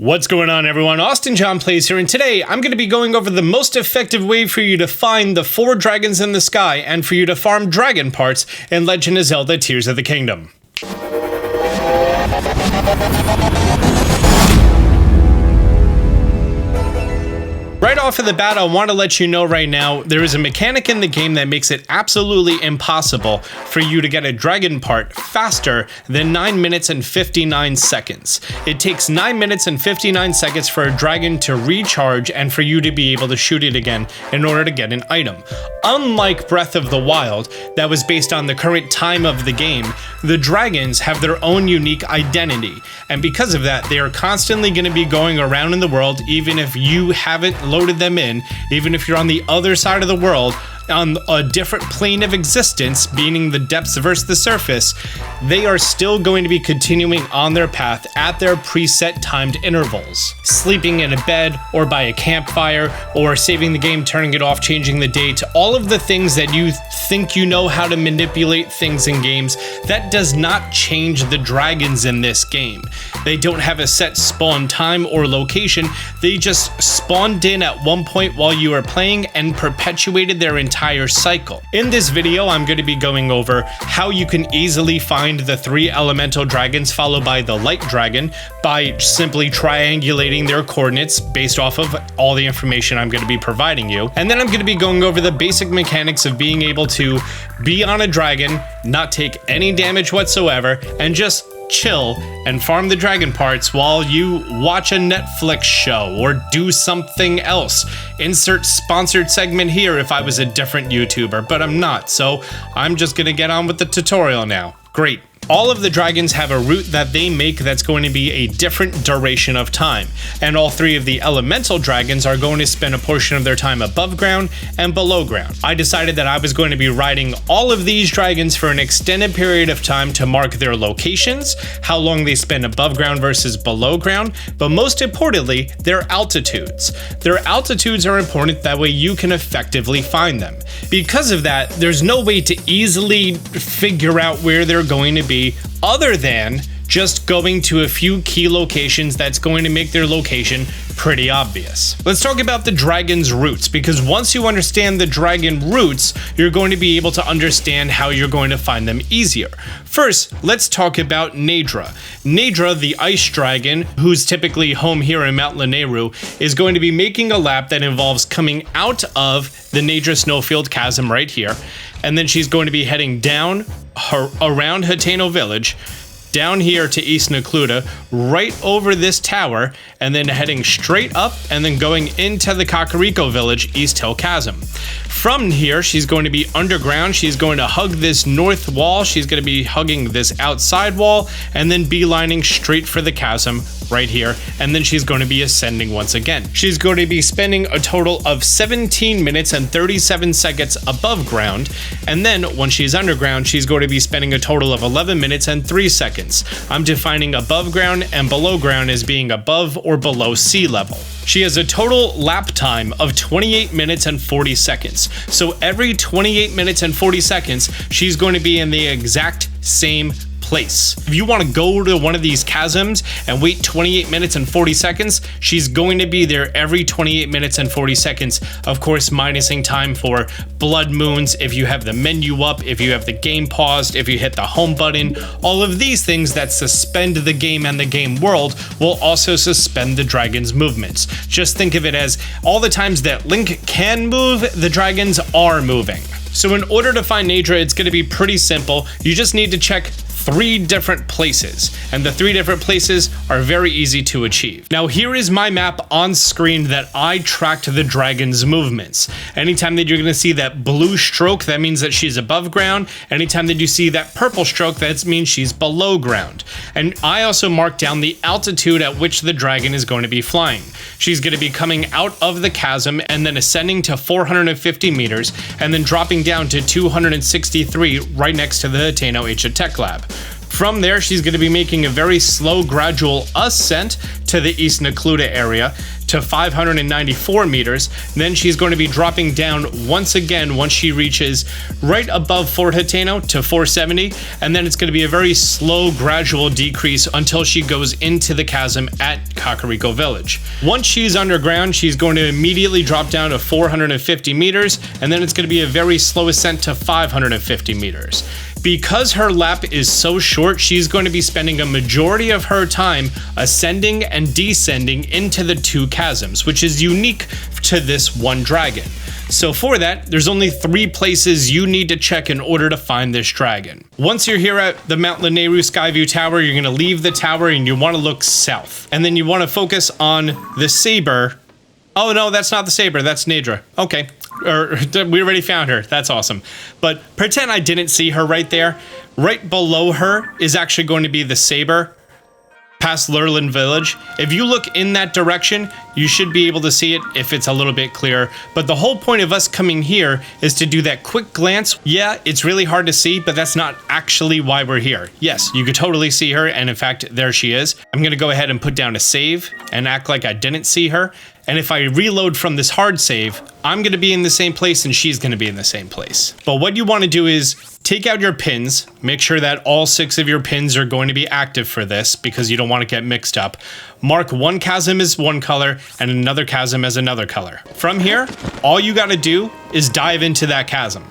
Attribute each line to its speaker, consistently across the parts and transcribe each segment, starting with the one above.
Speaker 1: What's going on, everyone? Austin John Plays here, and today I'm going to be going over the most effective way for you to find the 4 dragons in the sky and for you to farm dragon parts in Legend of Zelda Tears of the Kingdom. Right off of the bat, I want to let you know right now, there is a mechanic in the game that makes it absolutely impossible for you to get a dragon part faster than 9 minutes and 59 seconds. It takes 9 minutes and 59 seconds for a dragon to recharge and for you to be able to shoot it again in order to get an item. Unlike Breath of the Wild, that was based on the current time of the game, the dragons have their own unique identity. And because of that, they are constantly going to be going around in the world, even if you haven't loaded them in, even if you're on the other side of the world, on a different plane of existence, meaning the depths versus the surface, they are still going to be continuing on their path at their preset timed intervals. Sleeping in a bed, or by a campfire, or saving the game, turning it off, changing the date, all of the things that you think you know how to manipulate things in games, that does not change the dragons in this game. They don't have a set spawn time or location, they just spawned in at one point while you were playing and perpetuated their entire cycle. In this video, I'm going to be going over how you can easily find the 3 elemental dragons followed by the light dragon by simply triangulating their coordinates based off of all the information I'm going to be providing you. And then I'm going to be going over the basic mechanics of being able to be on a dragon, not take any damage whatsoever, and just chill and farm the dragon parts while you watch a Netflix show or do something else. Insert sponsored segment here if I was a different YouTuber, but I'm not, so I'm just gonna get on with the tutorial now. Great. All of the dragons have a route that they make that's going to be a different duration of time, and all 3 of the elemental dragons are going to spend a portion of their time above ground and below ground. I decided that I was going to be riding all of these dragons for an extended period of time to mark their locations, how long they spend above ground versus below ground, but most importantly, their altitudes. Their altitudes are important, that way you can effectively find them. Because of that, there's no way to easily figure out where they're going to be other than just going to a few key locations that's going to make their location pretty obvious. Let's talk about the dragon's routes, because once you understand the dragon routes, you're going to be able to understand how you're going to find them easier. First, let's talk about Naydra. Naydra, the ice dragon, who's typically home here in Mount Lanayru, is going to be making a lap that involves coming out of the Naydra snowfield chasm right here, and then she's going to be heading down around Hateno village, down here to East Necluda, right over this tower, and then heading straight up and then going into the Kakariko village, East Hill Chasm. From here, she's going to be underground. She's going to hug this north wall. She's going to be hugging this outside wall and then beelining straight for the chasm right here. And then she's going to be ascending once again. She's going to be spending a total of 17 minutes and 37 seconds above ground. And then when she's underground, she's going to be spending a total of 11 minutes and 3 seconds. I'm defining above ground and below ground as being above or below sea level. She has a total lap time of 28 minutes and 40 seconds. So every 28 minutes and 40 seconds, she's going to be in the exact same place. If you want to go to one of these chasms and wait 28 minutes and 40 seconds, she's going to be there every 28 minutes and 40 seconds. Of course, minusing time for blood moons, if you have the menu up, if you have the game paused, if you hit the home button, all of these things that suspend the game and the game world will also suspend the dragon's movements. Just think of it as all the times that Link can move, the dragons are moving. So in order to find Naydra, it's going to be pretty simple. You just need to check 3 different places, and the 3 different places are very easy to achieve. Now here is my map on screen that I tracked the dragon's movements. Anytime that you're going to see that blue stroke, that means that she's above ground. Anytime that you see that purple stroke, that means she's below ground. And I also marked down the altitude at which the dragon is going to be flying. She's going to be coming out of the chasm and then ascending to 450 meters and then dropping down to 263 right next to the Hateno Tech Lab. From there, she's going to be making a very slow, gradual ascent to the East Necluda area to 594 meters. Then she's going to be dropping down once again once she reaches right above Fort Hateno to 470, and then it's going to be a very slow, gradual decrease until she goes into the chasm at Kakariko Village. Once she's underground, she's going to immediately drop down to 450 meters, and then it's going to be a very slow ascent to 550 meters. Because her lap is so short, she's going to be spending a majority of her time ascending and descending into the two chasms, which is unique to this one dragon. So for that, there's only 3 places you need to check in order to find this dragon. Once you're here at the Mount Lanayru Skyview Tower, you're going to leave the tower and you want to look south. And then you want to focus on the saber. Oh no, that's not the saber, that's Naydra. Okay. Or we already found her. That's awesome. But pretend I didn't see her right there. Right below her is actually going to be the saber past Lurlin Village. If you look in that direction, you should be able to see it if it's a little bit clearer. But the whole point of us coming here is to do that quick glance. Yeah, it's really hard to see, but that's not actually why we're here. Yes, you could totally see her, and in fact, there she is. I'm gonna go ahead and put down a save and act like I didn't see her. And if I reload from this hard save, I'm gonna be in the same place and she's gonna be in the same place. But what you wanna do is take out your pins, make sure that all 6 of your pins are going to be active for this because you don't want to get mixed up. Mark one chasm as one color and another chasm as another color. From here, all you gotta do is dive into that chasm.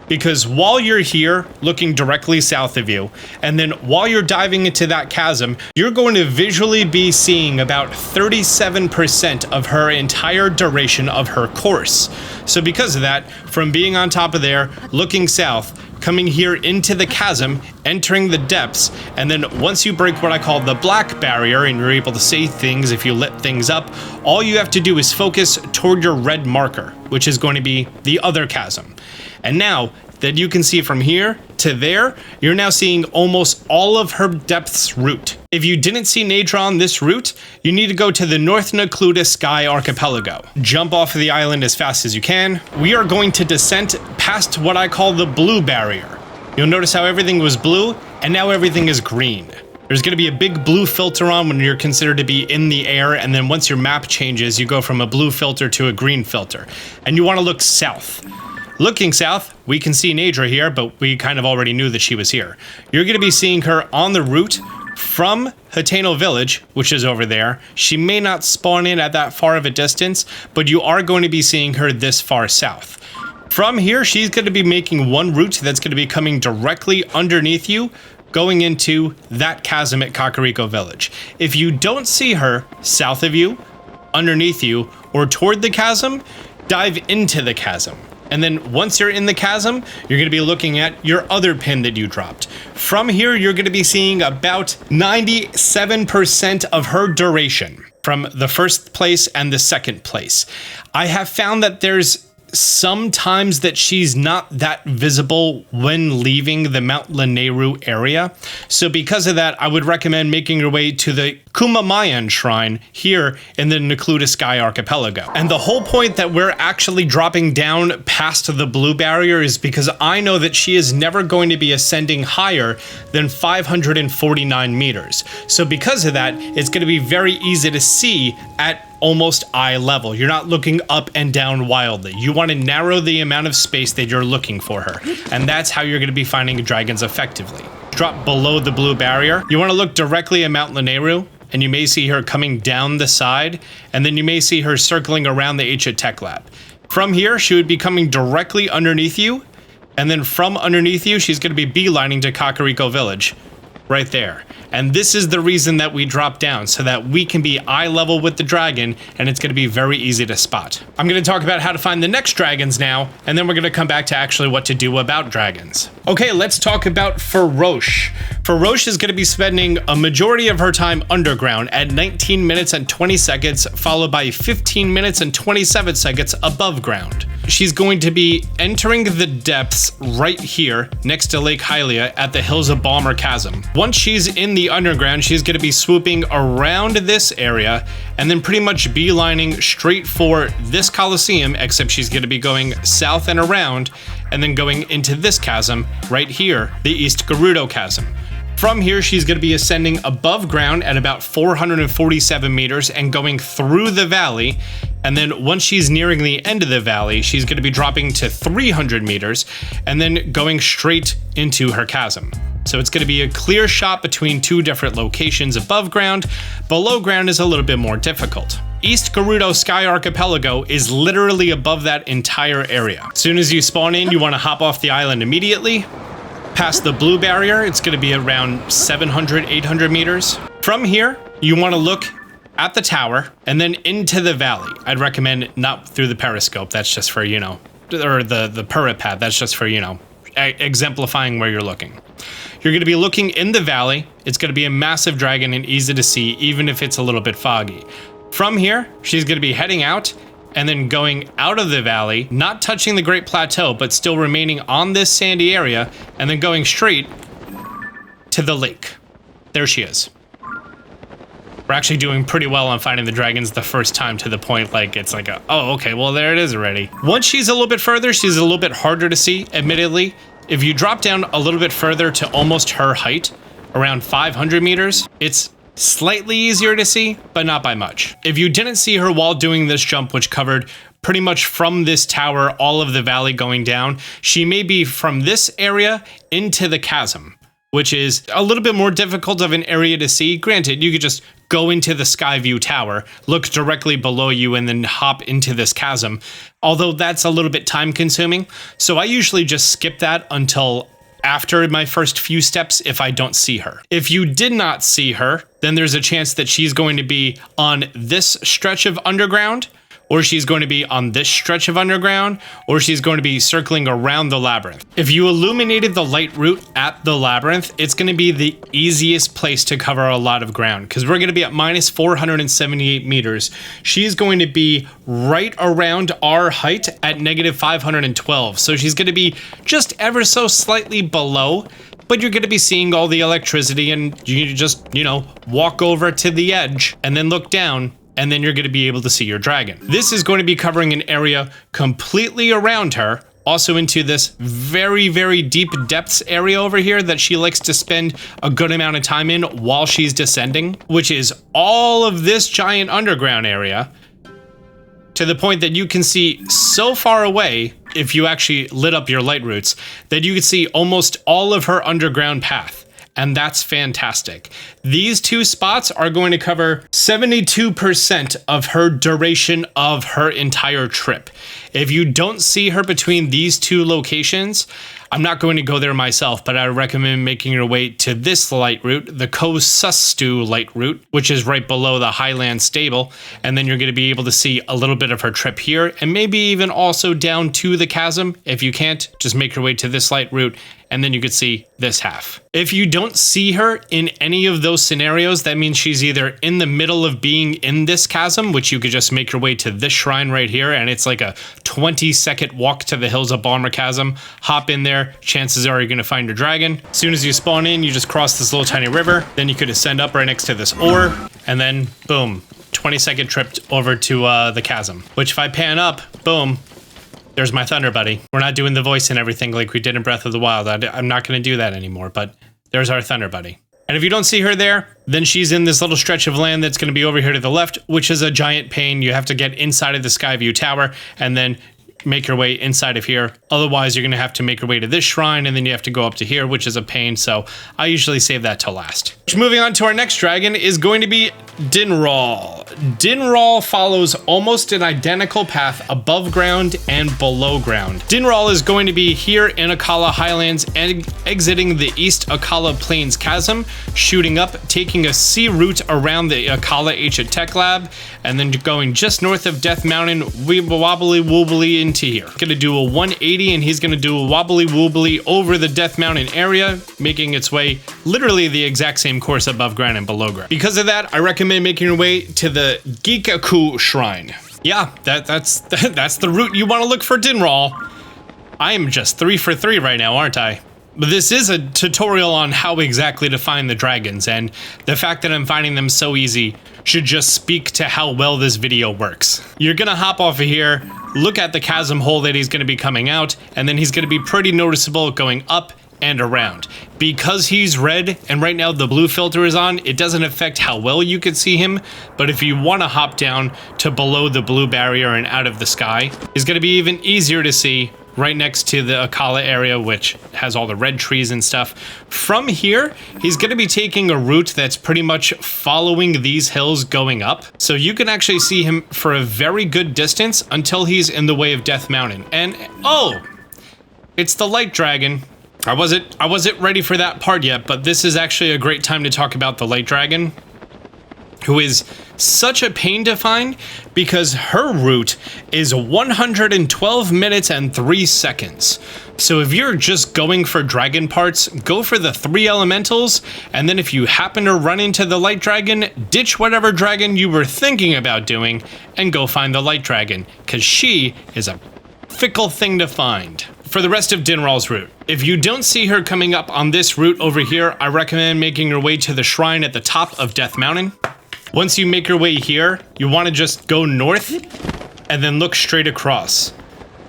Speaker 1: Because while you're here looking directly south of you, and then while you're diving into that chasm, you're going to visually be seeing about 37% of her entire duration of her course. So because of that, from being on top of there, looking south, coming here into the chasm, entering the depths, and then once you break what I call the black barrier and you're able to see things if you lit things up, all you have to do is focus toward your red marker, which is going to be the other chasm. And now that you can see from here to there, you're now seeing almost all of her depths route. If you didn't see Naydra on this route, you need to go to the North Necluda Sky Archipelago. Jump off of the island as fast as you can. We are going to descend past what I call the blue barrier. You'll notice how everything was blue and now everything is green. There's going to be a big blue filter on when you're considered to be in the air, and then once your map changes, you go from a blue filter to a green filter. And you want to look south. Looking south, we can see Naydra here, but we kind of already knew that she was here. You're going to be seeing her on the route from Hateno Village, which is over there. She may not spawn in at that far of a distance, but you are going to be seeing her this far south. From here, she's going to be making one route that's going to be coming directly underneath you, going into that chasm at Kakariko Village. If you don't see her south of you, underneath you, or toward the chasm, dive into the chasm. And then once you're in the chasm, you're going to be looking at your other pin that you dropped. From here, you're going to be seeing about 97% of her duration from the first place and the second place. I have found that there's sometimes that she's not that visible when leaving the Mount Lanayru area. So because of that, I would recommend making your way to the Kumamayan Shrine here in the Necluda Sky Archipelago. And the whole point that we're actually dropping down past the blue barrier is because I know that she is never going to be ascending higher than 549 meters. So because of that, it's going to be very easy to see at almost eye level. You're not looking up and down wildly. You want to narrow the amount of space that you're looking for her. And that's how you're going to be finding dragons effectively. Drop below the blue barrier. You want to look directly at Mount Lanayru, and you may see her coming down the side, and then you may see her circling around the Ancient Tech Lab. From here, she would be coming directly underneath you, and then from underneath you, she's going to be beelining to Kakariko Village. Right there. And this is the reason that we drop down, so that we can be eye level with the dragon, and it's going to be very easy to spot. I'm going to talk about how to find the next dragons now, and then we're going to come back to actually what to do about dragons. Okay, let's talk about Farosh. Farosh is going to be spending a majority of her time underground at 19 minutes and 20 seconds, followed by 15 minutes and 27 seconds above ground. She's going to be entering the depths right here next to Lake Hylia at the Hills of Balmer Chasm. Once she's in the underground, she's going to be swooping around this area and then pretty much beelining straight for this Coliseum, except she's going to be going south and around and then going into this chasm right here, the East Gerudo Chasm. From here, she's going to be ascending above ground at about 447 meters and going through the valley. And then once she's nearing the end of the valley, she's going to be dropping to 300 meters and then going straight into her chasm. So it's going to be a clear shot between two different locations above ground. Below ground is a little bit more difficult. East Gerudo Sky Archipelago is literally above that entire area. As soon as you spawn in, you want to hop off the island immediately. Past the blue barrier, it's going to be around 700, 800 meters. From here, you want to look at the tower and then into the valley. I'd recommend not through the periscope. That's just for, you know, or the turret pad. That's just for, you know, exemplifying where you're looking. You're going to be looking in the valley. It's going to be a massive dragon and easy to see, even if it's a little bit foggy. From here, she's going to be heading out and then going out of the valley, not touching the Great Plateau, but still remaining on this sandy area, and then going straight to the lake. There she is. We're actually doing pretty well on finding the dragons the first time, to the point like it's like oh, okay, well, there it is already. Once she's a little bit further, she's a little bit harder to see, admittedly. If you drop down a little bit further to almost her height, around 500 meters, it's slightly easier to see, but not by much. If you didn't see her while doing this jump, which covered pretty much from this tower, all of the valley going down, she may be from this area into the chasm, which is a little bit more difficult of an area to see. Granted, you could just go into the Skyview Tower, look directly below you, and then hop into this chasm, although that's a little bit time consuming. So I usually just skip that until after my first few steps if I don't see her. If you did not see her, then there's a chance that she's going to be on this stretch of underground, or she's going to be on this stretch of underground, or she's going to be circling around the labyrinth. If you illuminated the light route at the labyrinth, it's going to be the easiest place to cover a lot of ground, because we're going to be at minus 478 meters. She's going to be right around our height at negative 512. So she's going to be just ever so slightly below, but you're going to be seeing all the electricity, and you just, you know, walk over to the edge and then look down, and then you're going to be able to see your dragon. This is going to be covering an area completely around her, also into this very, very deep depths area over here that she likes to spend a good amount of time in while she's descending, which is all of this giant underground area, to the point that you can see so far away, if you actually lit up your light routes, that you can see almost all of her underground path. And that's fantastic. These two spots are going to cover 72% of her duration of her entire trip. If you don't see her between these two locations, I'm not going to go there myself, but I recommend making your way to this light route, the Kosustu light route, which is right below the Highland Stable. And then you're going to be able to see a little bit of her trip here, and maybe even also down to the chasm. If you can't, just make your way to this light route, and then you could see this half. If you don't see her in any of those scenarios, that means she's either in the middle of being in this chasm, which you could just make your way to this shrine right here, and it's like a 20-second walk to the Hills of Balmer Chasm. Hop in there, chances are you're gonna find your dragon. As soon as you spawn in, you just cross this little tiny river, then you could ascend up right next to this ore, and then boom, 20-second trip over to the chasm. Which if I pan up, boom, there's my Thunder Buddy. We're not doing the voice and everything like we did in Breath of the Wild. I'm not going to do that anymore, but there's our Thunder Buddy. And if you don't see her there, then she's in this little stretch of land that's going to be over here to the left, which is a giant pain. You have to get inside of the Skyview Tower and then make your way inside of here. Otherwise, you're going to have to make your way to this shrine, and then you have to go up to here, which is a pain. So I usually save that till last. Moving on to our next dragon is going to be Dinral. Dinral follows almost an identical path above ground and below ground. Dinral is going to be here in Akala Highlands and exiting the East Akala Plains Chasm, shooting up, taking a sea route around the Akala Ancient Tech Lab, and then going just north of Death Mountain, wobbly wobbly into here. Gonna do a 180, and he's gonna do a wobbly wobbly over the Death Mountain area, making its way literally the exact same course above ground and below ground. Because of that, I recommend making your way to the Gikaku Shrine. Yeah, that's the route you want to look for Dinral. I am just 3 for 3 right now, aren't I? But this is a tutorial on how exactly to find the dragons, and the fact that I'm finding them so easy should just speak to how well this video works. You're gonna hop off of here, look at the chasm hole that he's gonna be coming out, and then he's gonna be pretty noticeable going up and around. Because he's red and right now the blue filter is on, it doesn't affect how well you can see him, but if you want to hop down to below the blue barrier and out of the sky, it's going to be even easier to see right next to the Akala area, which has all the red trees and stuff. From here, he's going to be taking a route that's pretty much following these hills going up. So you can actually see him for a very good distance until he's in the way of Death Mountain. And oh, it's the Light Dragon. I wasn't ready for that part yet, but this is actually a great time to talk about the Light Dragon, who is such a pain to find because her route is 112 minutes and 3 seconds. So if you're just going for dragon parts, go for the 3 elementals, and then if you happen to run into the Light Dragon, ditch whatever dragon you were thinking about doing and go find the Light Dragon, because she is a fickle thing to find. For the rest of Dinral's route, if you don't see her coming up on this route over here, I recommend making your way to the shrine at the top of Death Mountain. Once you make your way here, you want to just go north and then look straight across.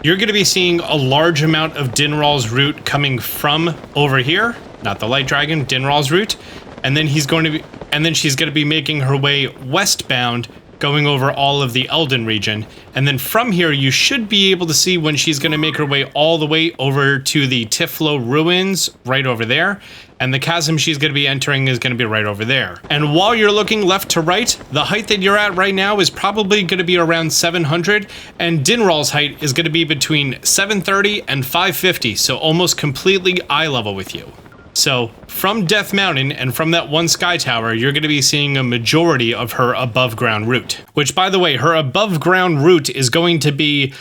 Speaker 1: You're going to be seeing a large amount of Dinral's route coming from over here, not the Light Dragon, Dinral's route, and then she's going to be making her way westbound, going over all of the Elden region. And then from here, you should be able to see when she's going to make her way all the way over to the Tiflo ruins right over there. And the chasm she's going to be entering is going to be right over there. And while you're looking left to right, the height that you're at right now is probably going to be around 700. And Dinral's height is going to be between 730 and 550. So almost completely eye level with you. So from Death Mountain and from that one sky tower, you're going to be seeing a majority of her above ground route, which, by the way, her above ground route is going to be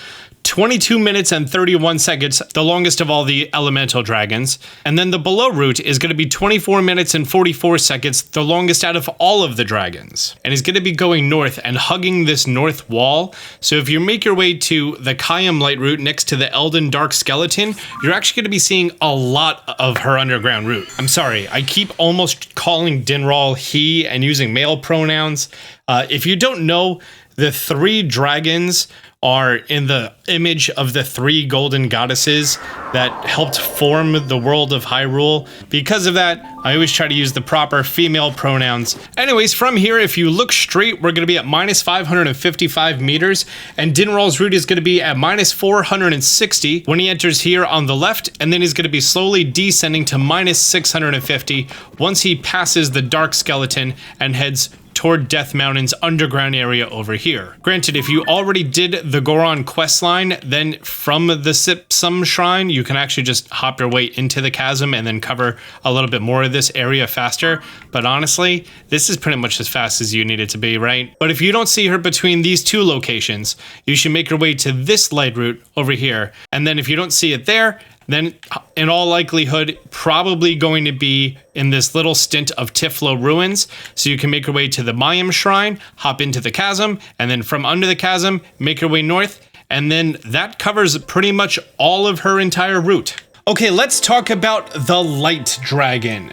Speaker 1: 22 minutes and 31 seconds, the longest of all the elemental dragons. And then the below route is going to be 24 minutes and 44 seconds, the longest out of all of the dragons. And it's going to be going north and hugging this north wall. So if you make your way to the Kayam Light route next to the Elden Dark Skeleton, you're actually going to be seeing a lot of her underground route. I'm sorry, I keep almost calling Dinral he and using male pronouns. If you don't know, the 3 dragons are in the image of the 3 golden goddesses that helped form the world of Hyrule. Because of that, I always try to use the proper female pronouns. Anyways, from here, if you look straight, we're going to be at minus 555 meters, and Dinral's route is going to be at minus 460 when he enters here on the left, and then he's going to be slowly descending to minus 650 once he passes the Dark Skeleton and heads toward Death Mountain's underground area over here. Granted, if you already did the Goron questline, then from the Sipsum Shrine, you can actually just hop your way into the chasm and then cover a little bit more of this area faster. But honestly, this is pretty much as fast as you need it to be, right? But if you don't see her between these 2 locations, you should make your way to this light route over here. And then if you don't see it there, then in all likelihood, probably going to be in this little stint of Tiflo ruins. So you can make your way to the Mayim Shrine, hop into the chasm, and then from under the chasm, make your way north. And then that covers pretty much all of her entire route. Okay, let's talk about the Light Dragon.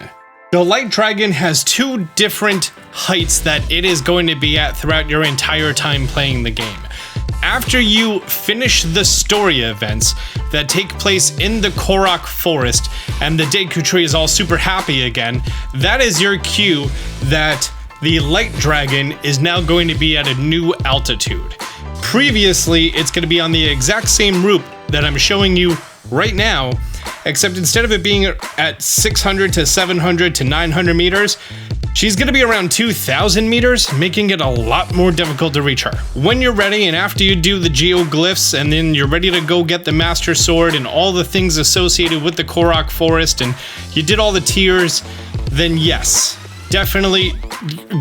Speaker 1: The Light Dragon has 2 different heights that it is going to be at throughout your entire time playing the game. After you finish the story events that take place in the Korok Forest and the Deku Tree is all super happy again, that is your cue that the Light Dragon is now going to be at a new altitude. Previously, it's going to be on the exact same route that I'm showing you right now, except instead of it being at 600 to 700 to 900 meters, she's going to be around 2,000 meters, making it a lot more difficult to reach her. When you're ready and after you do the geoglyphs and then you're ready to go get the Master Sword and all the things associated with the Korok Forest and you did all the tiers, then yes, definitely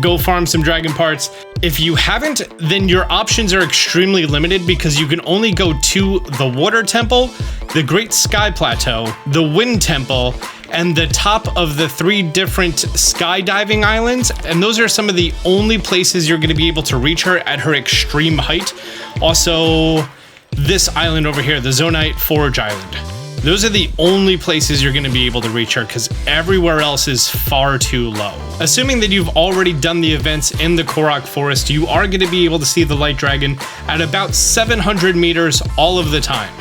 Speaker 1: go farm some dragon parts. If you haven't, then your options are extremely limited because you can only go to the Water Temple, the Great Sky Plateau, the Wind Temple, and the top of the 3 different skydiving islands. And those are some of the only places you're going to be able to reach her at her extreme height. Also, this island over here, the Zonite Forge Island. Those are the only places you're going to be able to reach her because everywhere else is far too low. Assuming that you've already done the events in the Korok Forest, you are going to be able to see the Light Dragon at about 700 meters all of the time.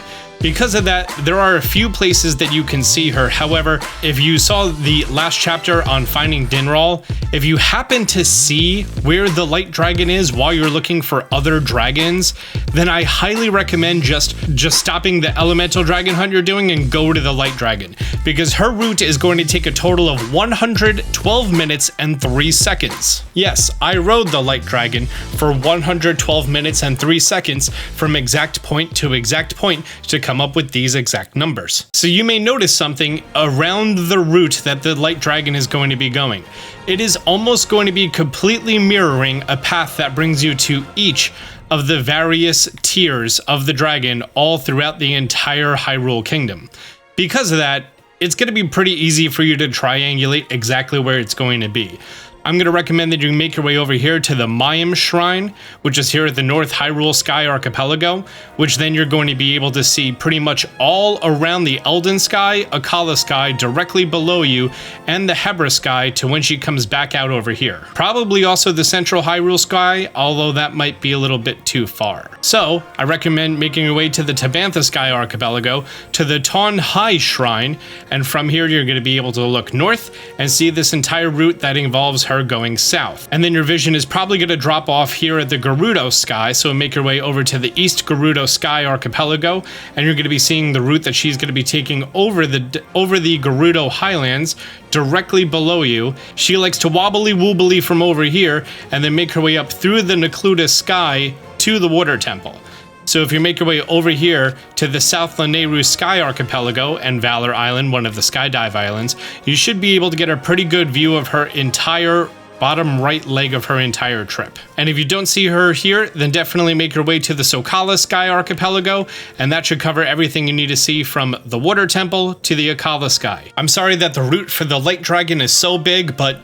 Speaker 1: Because of that, there are a few places that you can see her. However, if you saw the last chapter on finding Dinral, if you happen to see where the light dragon is while you're looking for other dragons, then I highly recommend just stopping the elemental dragon hunt you're doing and go to the light dragon, because her route is going to take a total of 112 minutes and 3 seconds. Yes, I rode the light dragon for 112 minutes and 3 seconds from exact point to exact point to come up with these exact numbers. So you may notice something around the route that the light dragon is going to be going. It is almost going to be completely mirroring a path that brings you to each of the various tiers of the dragon all throughout the entire Hyrule Kingdom. Because of that, it's going to be pretty easy for you to triangulate exactly where it's going to be. I'm going to recommend that you make your way over here to the Mayim Shrine, which is here at the North Hyrule Sky Archipelago, which then you're going to be able to see pretty much all around the Elden Sky, Akala Sky directly below you, and the Hebra Sky to when she comes back out over here. Probably also the Central Hyrule Sky, although that might be a little bit too far. So, I recommend making your way to the Tabantha Sky Archipelago, to the Ton Hai Shrine, and from here you're going to be able to look north and see this entire route that involves her going south. And then your vision is probably going to drop off here at the Gerudo Sky, so make your way over to the East Gerudo Sky Archipelago, and you're going to be seeing the route that she's going to be taking over the Gerudo Highlands directly below you. She likes to wobbly woobly from over here, and then make her way up through the Necluda Sky to the Water Temple. So if you make your way over here to the South Lanayru Sky Archipelago and Valor Island, one of the Skydive Islands, you should be able to get a pretty good view of her entire bottom right leg of her entire trip. And if you don't see her here, then definitely make your way to the Sokala Sky Archipelago, and that should cover everything you need to see from the Water Temple to the Akala Sky. I'm sorry that the route for the Light Dragon is so big, but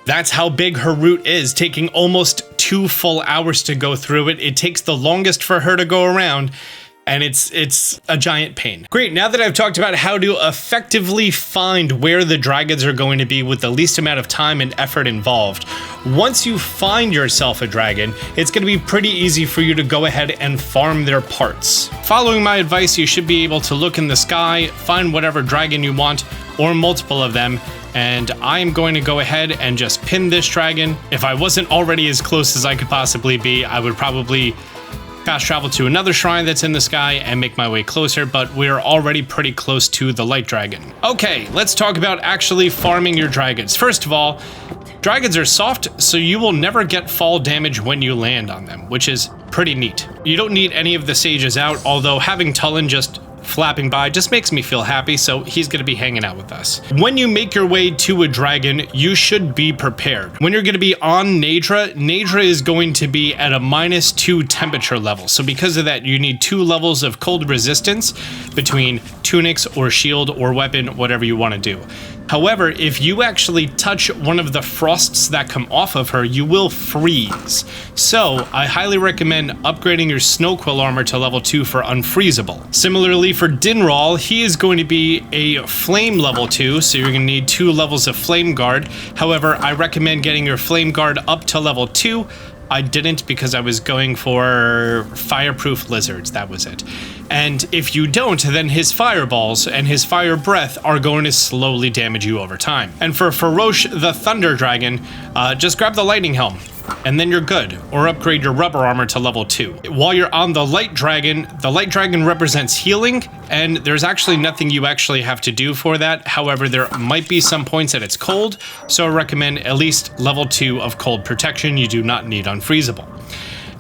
Speaker 1: that's how big her route is, taking almost 2 full hours to go through it. It takes the longest for her to go around, and it's a giant pain. Great, now that I've talked about how to effectively find where the dragons are going to be with the least amount of time and effort involved, once you find yourself a dragon, it's going to be pretty easy for you to go ahead and farm their parts. Following my advice, you should be able to look in the sky, find whatever dragon you want, or multiple of them, and I'm going to go ahead and just pin this dragon. If I wasn't already as close as I could possibly be, I would probably fast travel to another shrine that's in the sky and make my way closer, but we're already pretty close to the light dragon. Okay, let's talk about actually farming your dragons. First of all, dragons are soft, so you will never get fall damage when you land on them, which is pretty neat. You don't need any of the sages out, although having Tulin just flapping by just makes me feel happy, so he's going to be hanging out with us. When you make your way to a dragon, you should be prepared. When you're going to be on Naydra, Naydra is going to be at a -2 temperature level, so because of that you need 2 levels of cold resistance between tunics or shield or weapon, whatever you want to do. However, if you actually touch one of the frosts that come off of her, you will freeze. So I highly recommend upgrading your Snow Quill armor to level 2 for unfreezable. Similarly for Dinral, he is going to be a flame level 2, so you're going to need 2 levels of flame guard. However, I recommend getting your flame guard up to level 2. I didn't because I was going for fireproof lizards, that was it. And if you don't, then his fireballs and his fire breath are going to slowly damage you over time. And for Farosh the Thunder Dragon, just grab the lightning helm, and then you're good, or upgrade your rubber armor to level 2. While you're on the light dragon represents healing, and there's actually nothing you actually have to do for that. However, there might be some points that it's cold, so I recommend at least level 2 of cold protection. You do not need unfreezable.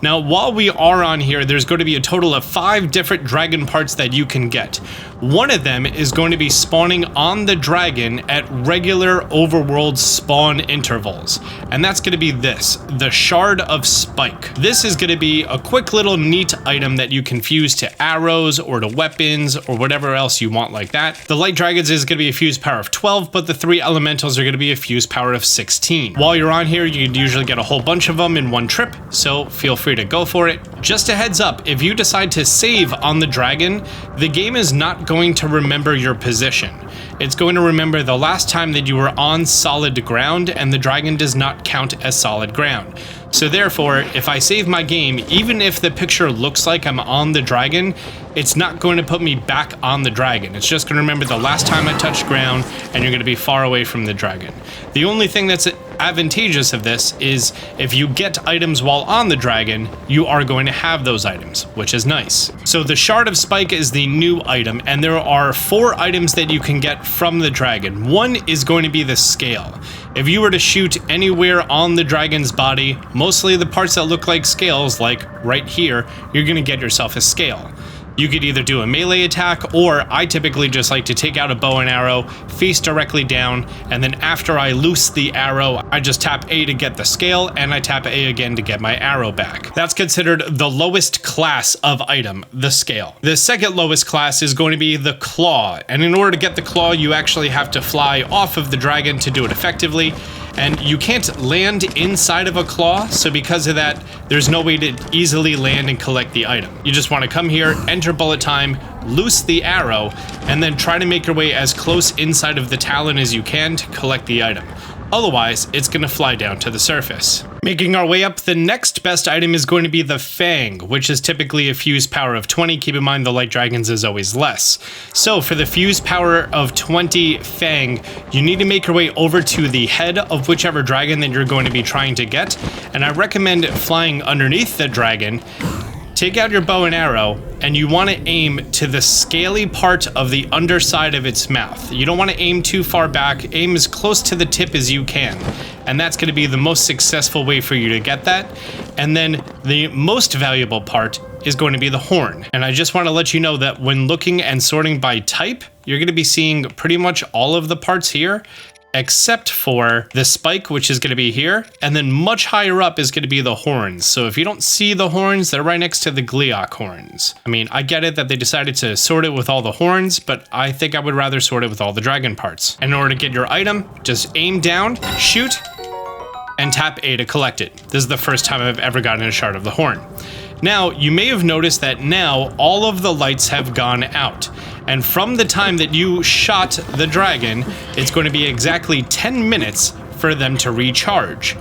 Speaker 1: Now, while we are on here, there's going to be a total of 5 different dragon parts that you can get. One of them is going to be spawning on the dragon at regular overworld spawn intervals. And that's going to be this, the Shard of Spike. This is going to be a quick little neat item that you can fuse to arrows or to weapons or whatever else you want like that. The light dragons is going to be a fuse power of 12, but the 3 elementals are going to be a fuse power of 16. While you're on here, you can usually get a whole bunch of them in one trip, so feel free to go for it. Just a heads up, if you decide to save on the dragon, the game is not going to remember your position. It's going to remember the last time that you were on solid ground, and the dragon does not count as solid ground. So therefore, if I save my game, even if the picture looks like I'm on the dragon, it's not going to put me back on the dragon. It's just going to remember the last time I touched ground, and you're going to be far away from the dragon. The only thing that's advantageous of this is if you get items while on the dragon, you are going to have those items, which is nice. So the Shard of Spike is the new item, and there are 4 items that you can get from the dragon. One is going to be the scale. If you were to shoot anywhere on the dragon's body, mostly the parts that look like scales, like right here, you're going to get yourself a scale. You could either do a melee attack, or I typically just like to take out a bow and arrow, face directly down, and then after I loose the arrow, I just tap A to get the scale, and I tap A again to get my arrow back. That's considered the lowest class of item, the scale. The second lowest class is going to be the claw, and in order to get the claw, you actually have to fly off of the dragon to do it effectively. And you can't land inside of a claw, so because of that, there's no way to easily land and collect the item. You just want to come here, enter bullet time, loose the arrow, and then try to make your way as close inside of the talon as you can to collect the item. Otherwise, it's going to fly down to the surface. Making our way up, the next best item is going to be the Fang, which is typically a fuse power of 20. Keep in mind the light dragons is always less. So for the fuse power of 20 Fang, you need to make your way over to the head of whichever dragon that you're going to be trying to get. And I recommend flying underneath the dragon. Take out your bow and arrow, and you want to aim to the scaly part of the underside of its mouth. You don't want to aim too far back. Aim as close to the tip as you can. And that's going to be the most successful way for you to get that. And then the most valuable part is going to be the horn. And I just want to let you know that when looking and sorting by type, you're going to be seeing pretty much all of the parts here, except for the spike, which is going to be here, and then much higher up is going to be the horns. So if you don't see the horns, they're right next to the Gleeok horns. I mean, I get it that they decided to sort it with all the horns, but I think I would rather sort it with all the dragon parts. And in order to get your item, just aim down, shoot, and tap A to collect it. This is the first time I've ever gotten a shard of the horn. Now, you may have noticed that now all of the lights have gone out. And from the time that you shot the dragon, it's going to be exactly 10 minutes for them to recharge.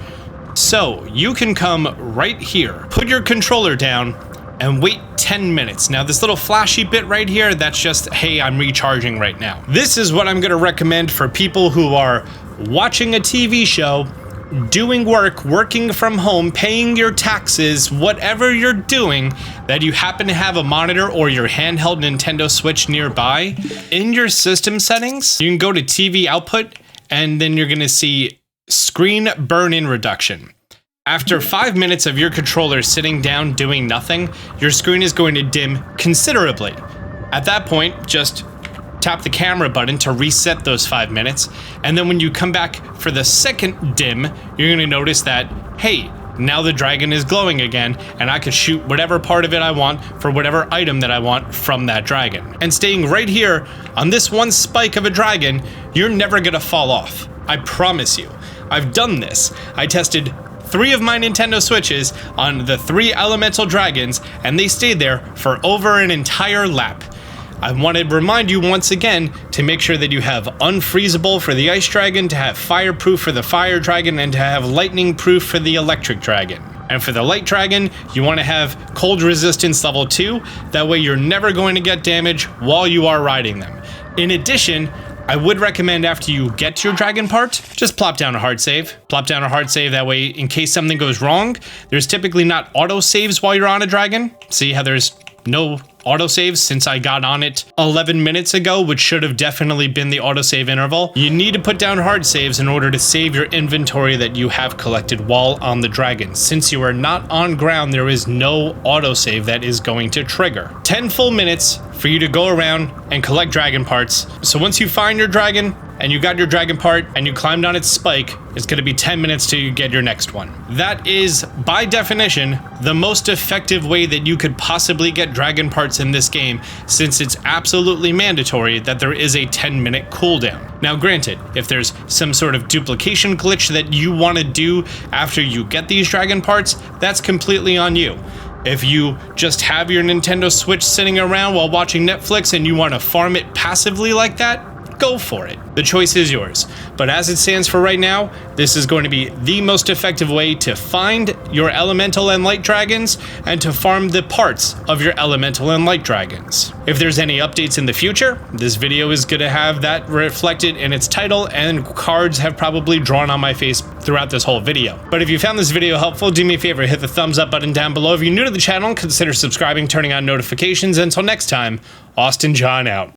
Speaker 1: So you can come right here, put your controller down, and wait 10 minutes. Now this little flashy bit right here, that's just, hey, I'm recharging right now. This is what I'm going to recommend for people who are watching a TV show, doing work, working from home, paying your taxes, whatever you're doing, that you happen to have a monitor or your handheld Nintendo Switch nearby. In your system settings, you can go to TV output, and then you're going to see screen burn-in reduction. After 5 minutes of your controller sitting down doing nothing, your screen is going to dim considerably. At that point, just tap the camera button to reset those 5 minutes, and then when you come back for the second dim, you're going to notice that, hey, now the dragon is glowing again, and I could shoot whatever part of it I want for whatever item that I want from that dragon. And staying right here on this one spike of a dragon, you're never going to fall off. I promise you. I've done this. I tested 3 of my Nintendo Switches on the 3 elemental dragons, and they stayed there for over an entire lap. I want to remind you once again to make sure that you have unfreezable for the ice dragon, to have fireproof for the fire dragon, and to have lightning proof for the electric dragon. And for the light dragon, you want to have cold resistance level 2, that way you're never going to get damage while you are riding them. In addition, I would recommend after you get your dragon part, just plop down a hard save. Plop down a hard save, that way in case something goes wrong, there's typically not auto saves while you're on a dragon. See how there's no autosave since I got on it 11 minutes ago, which should have definitely been the autosave interval. You need to put down hard saves in order to save your inventory that you have collected while on the dragon. Since you are not on ground, there is no autosave that is going to trigger. 10 full minutes for you to go around and collect dragon parts. So once you find your dragon and you got your dragon part and you climbed on its spike, it's going to be 10 minutes till you get your next one. That is, by definition, the most effective way that you could possibly get dragon parts in this game, since it's absolutely mandatory that there is a 10-minute cooldown. Now granted, if there's some sort of duplication glitch that you want to do after you get these dragon parts, that's completely on you. If you just have your Nintendo Switch sitting around while watching Netflix and you want to farm it passively like that, go for it. The choice is yours. But as it stands for right now, this is going to be the most effective way to find your elemental and light dragons and to farm the parts of your elemental and light dragons. If there's any updates in the future, this video is going to have that reflected in its title, and cards have probably drawn on my face throughout this whole video. But if you found this video helpful, do me a favor, hit the thumbs up button down below. If you're new to the channel, consider subscribing, turning on notifications. Until next time, Austin John out.